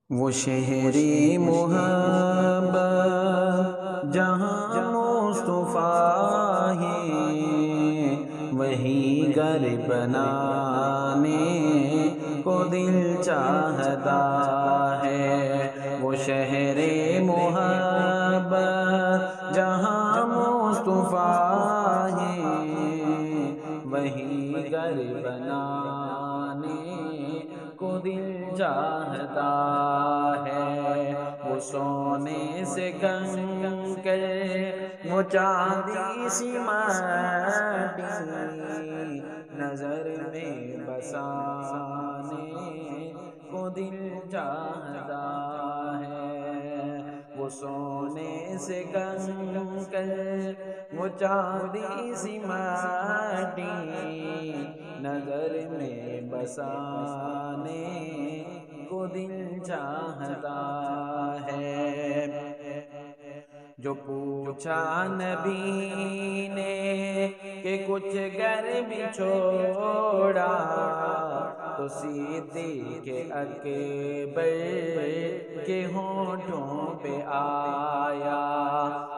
وہ شہری محبت جہاں مصطفیٰ ہے، وہی گھر بنانے کو دل چاہتا ہے۔ وہ شہر محبت جہاں مصطفیٰ ہے، وہی گھر بنانے کو دل چاہتا ہے۔ وہ سونے سے کنکر، وہ چاندی سی مٹی، نظر میں بسانے کو دل چاہتا ہے۔ وہ سونے سے کنکر، وہ چاندی سی مٹی، نظر میں بسانے کو دل چاہتا ہے۔ جو پوچھا نبی نے کہ کچھ گھر بھی چھوڑا، تو صدیق اکبر کے ہونٹوں پہ آیا۔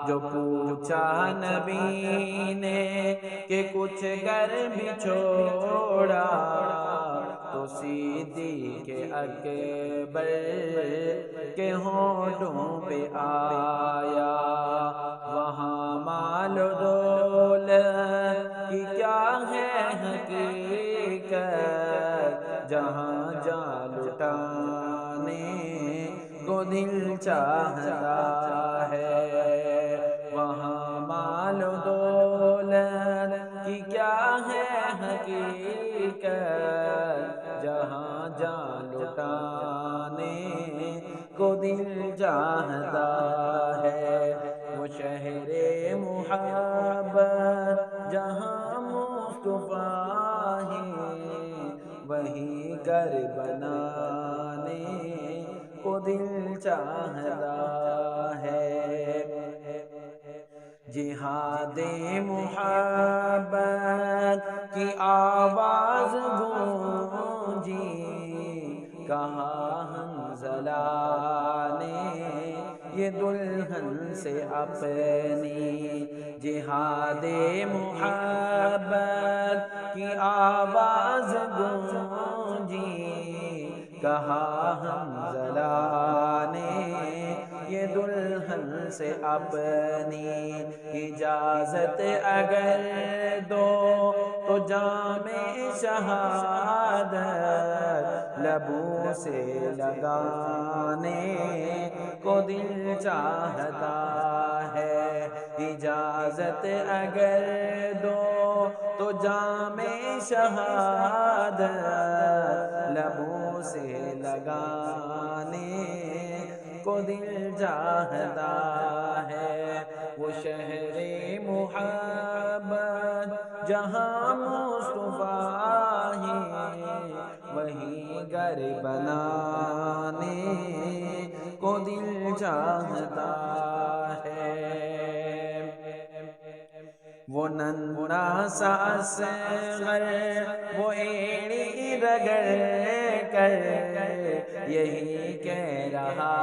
جو پوچھا نبی نے کہ کچھ گھر بھی چھوڑا، تو صدیق اکبر کے ہونٹوں پہ آیا۔ وہاں مال و دولت کی کیا ہے حقیقت، جہاں جا لٹانے کو دل چاہتا ہے۔ وہاں مال و دولت کی کیا ہے حقیقت، جہاں جا لٹانے کو دل چاہتا ہے۔ وہ شہر محبت جہاں مصطفیٰ ہے، وہی گھر بنانے کو دل چاہتا ہے۔ جہاد محبت کی آواز گونجی، کہا حنظلہ نے یہ دلہن سے اپنی۔ جہاد محبت کی آواز گونجی، کہا حنظلہ نے یہ دلہن سے اپنی۔ اجازت اگر دو تو جام شہادت لبوں سے لگانے کو دل چاہتا ہے۔ اجازت اگر دو تو جام شہادت لبوں سے لگانے کو دل چاہتا ہے۔ وہ شہر محبت جہاں مصطفیٰ ہے، وہی گھر بنانے کو دل چاہتا ہے۔ وہ ننھا سا اصغر، وہ ایڑی رگڑ کر یہی کہہ رہا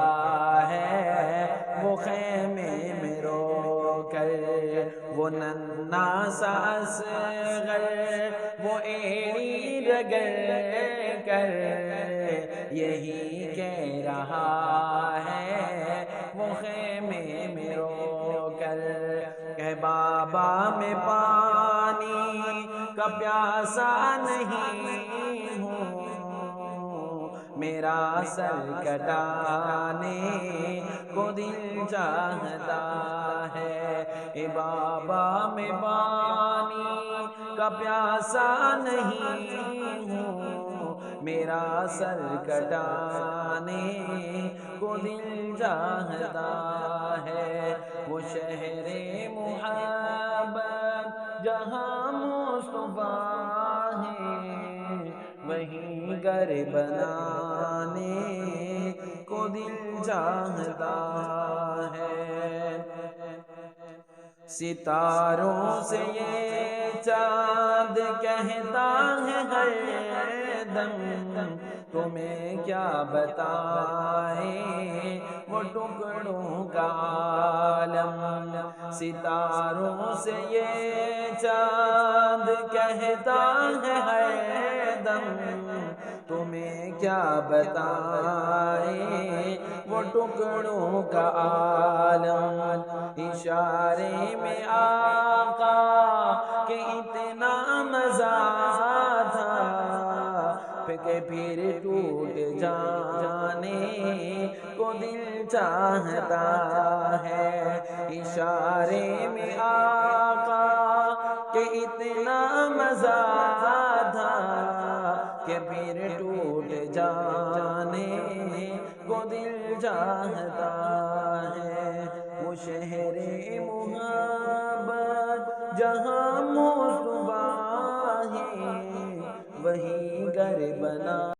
ہے، وہ خیمے میں رو کر۔ وہ ننھا سا اصغر، وہ ایڑی رگڑ کر یہی کہہ رہا ہے، وہ خیمے میں رو کر۔ کہ بابا میں پانی کا پیاسا نہیں ہوں، میرا سر کٹانے کو دل چاہتا ہے۔ اے بابا میں پانی کا پیاسا نہیں ہوں، میرا سر کٹانے کو دل چاہتا ہے۔ وہ شہر محبت جہاں مصطفیٰ ہے، وہی گھر بنانے کو دل چاہتا ہے۔ ستاروں سے یہ چاند کہتا ہے ہر دم تمہیں کیا بتائیں وہ ٹکڑوں کا عالم ستاروں سے یہ چاند کہتا ہے دم تمہیں کیا بتائیں وہ ٹکڑوں کا عالم اشارے میں آقا کہ اتنا مزہ تھا کہ پھر ٹوٹ جانے کو دل چاہتا ہے اشارے میں آقا کہ اتنا مزہ تھا کہ پھر ٹوٹ جانے کو دل چاہتا ہے وہ شہر محبت جہاں مصطفیٰ ہے وہی گھر